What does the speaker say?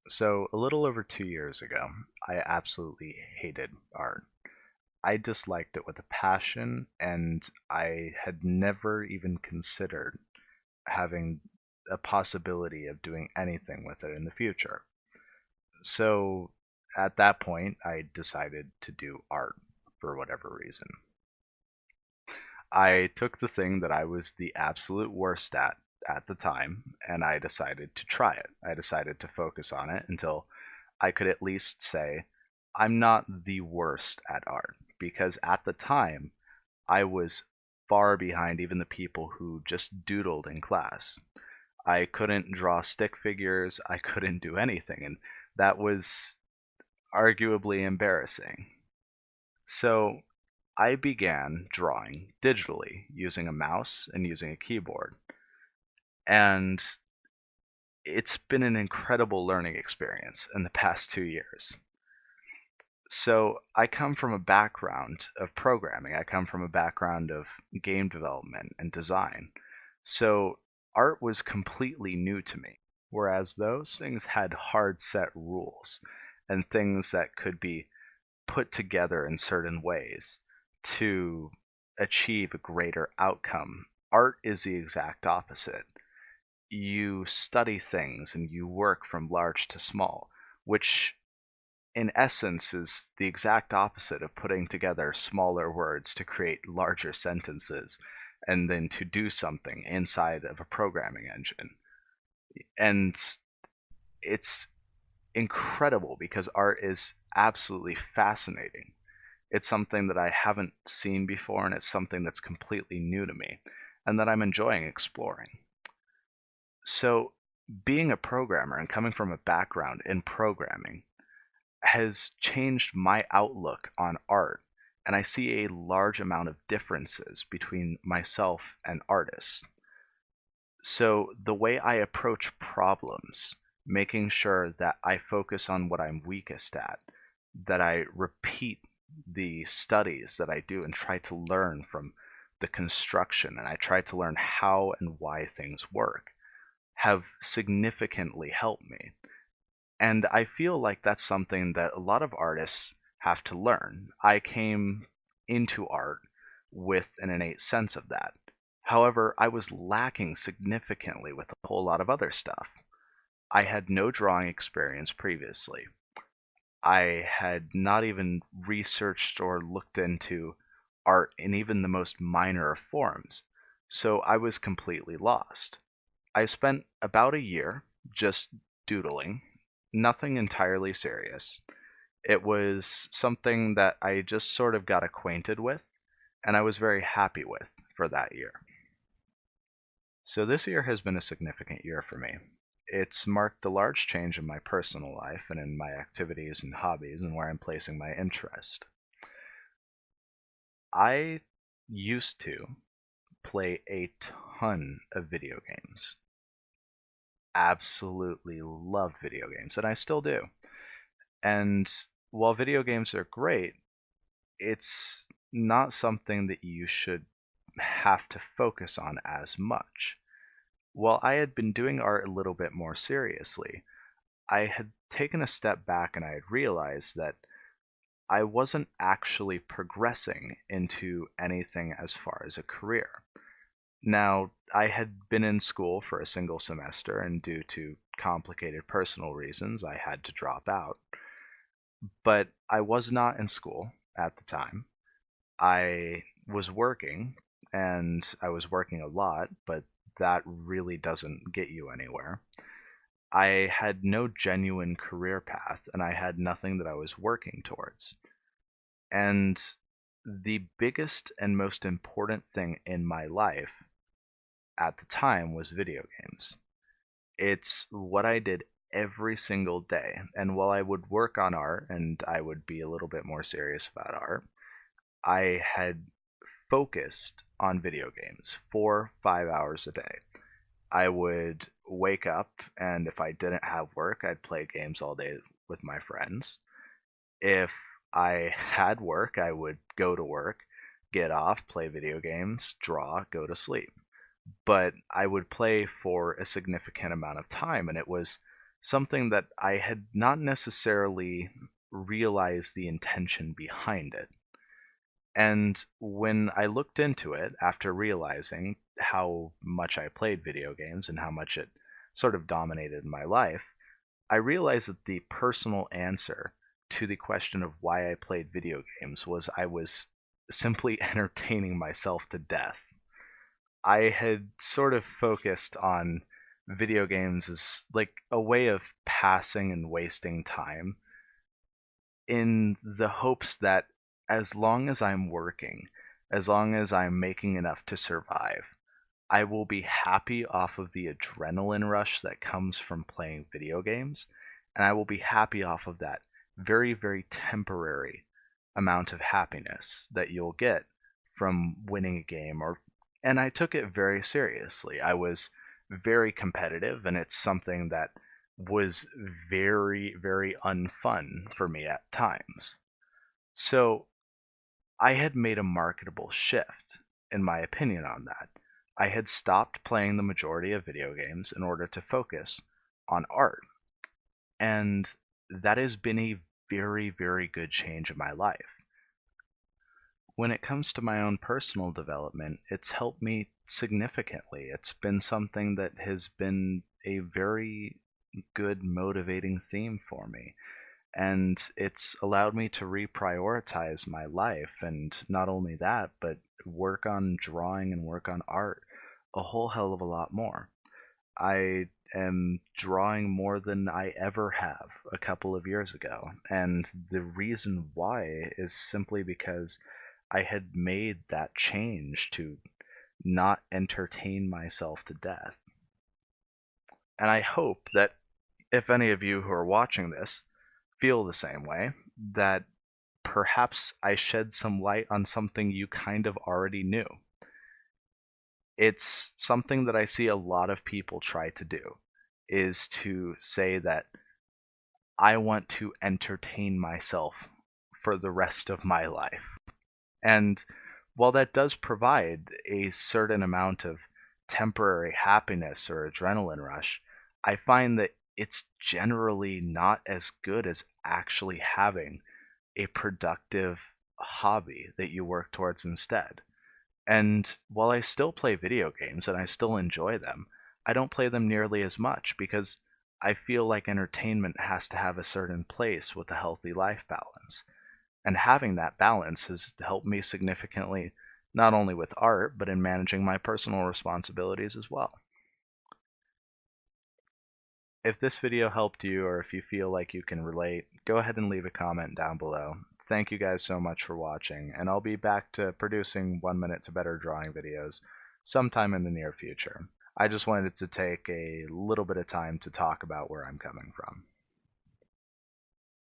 So, a little over 2 years ago, I absolutely hated art. I disliked it with a passion, and I had never even considered having a possibility of doing anything with it in the future. So, at that point, I decided to do art for whatever reason. I took the thing that I was the absolute worst at the time, and I decided to try it. I decided to focus on it until I could at least say, I'm not the worst at art. Because at the time, I was far behind even the people who just doodled in class. I couldn't draw stick figures, I couldn't do anything, and that was arguably embarrassing. So I began drawing digitally using a mouse and using a keyboard. And it's been an incredible learning experience in the past 2 years. So I come from a background of programming. I come from a background of game development and design. So art was completely new to me, whereas those things had hard set rules and things that could be put together in certain ways to achieve a greater outcome. Art is the exact opposite. You study things and you work from large to small, which in essence is the exact opposite of putting together smaller words to create larger sentences and then to do something inside of a programming engine. And it's incredible because art is absolutely fascinating. It's something that I haven't seen before, and it's something that's completely new to me and that I'm enjoying exploring. So, being a programmer and coming from a background in programming has changed my outlook on art, and I see a large amount of differences between myself and artists. So, the way I approach problems, making sure that I focus on what I'm weakest at, that I repeat the studies that I do and try to learn from the construction, and I try to learn how and why things work, have significantly helped me. And I feel like that's something that a lot of artists have to learn. I came into art with an innate sense of that. However, I was lacking significantly with a whole lot of other stuff. I had no drawing experience previously. I had not even researched or looked into art in even the most minor of forms, so I was completely lost. I spent about a year just doodling, nothing entirely serious. It was something that I just sort of got acquainted with, and I was very happy with for that year. So this year has been a significant year for me. It's marked a large change in my personal life and in my activities and hobbies and where I'm placing my interest. I used to play a ton of video games. Absolutely love video games, and I still do. And while video games are great, it's not something that you should have to focus on as much. While I had been doing art a little bit more seriously, I had taken a step back and I had realized that I wasn't actually progressing into anything as far as a career. Now, I had been in school for a single semester, and due to complicated personal reasons, I had to drop out. But I was not in school at the time. I was working, and I was working a lot, but that really doesn't get you anywhere. I had no genuine career path, and I had nothing that I was working towards. And the biggest and most important thing in my life at the time was video games. It's what I did every single day. And while I would work on art and I would be a little bit more serious about art, I had focused on video games 4, 5 hours a day. I would wake up, and if I didn't have work, I'd play games all day with my friends. If I had work, I would go to work, get off, play video games, draw, go to sleep. But I would play for a significant amount of time, and it was something that I had not necessarily realized the intention behind it. And when I looked into it after realizing how much I played video games and how much it sort of dominated my life, I realized that the personal answer to the question of why I played video games was I was simply entertaining myself to death. I had sort of focused on video games as like a way of passing and wasting time in the hopes that as long as I'm working, as long as I'm making enough to survive, I will be happy off of the adrenaline rush that comes from playing video games, and I will be happy off of that very, very temporary amount of happiness that you'll get from winning a game or and I took it very seriously. I was very competitive and it's something that was very, very unfun for me at times. So I had made a marketable shift, in my opinion, on that. I had stopped playing the majority of video games in order to focus on art. And that has been a very, very good change in my life. When it comes to my own personal development, it's helped me significantly. It's been something that has been a very good motivating theme for me. And it's allowed me to reprioritize my life. And not only that, but work on drawing and work on art a whole hell of a lot more. I am drawing more than I ever have a couple of years ago. And the reason why is simply because I had made that change to not entertain myself to death. And I hope that if any of you who are watching this feel the same way, that perhaps I shed some light on something you kind of already knew. It's something that I see a lot of people try to do, is to say that I want to entertain myself for the rest of my life. And while that does provide a certain amount of temporary happiness or adrenaline rush, I find that it's generally not as good as actually having a productive hobby that you work towards instead. And while I still play video games and I still enjoy them, I don't play them nearly as much because I feel like entertainment has to have a certain place with a healthy life balance. And having that balance has helped me significantly, not only with art, but in managing my personal responsibilities as well. If this video helped you or if you feel like you can relate, go ahead and leave a comment down below. Thank you guys so much for watching, and I'll be back to producing 1 Minute to Better drawing videos sometime in the near future. I just wanted to take a little bit of time to talk about where I'm coming from.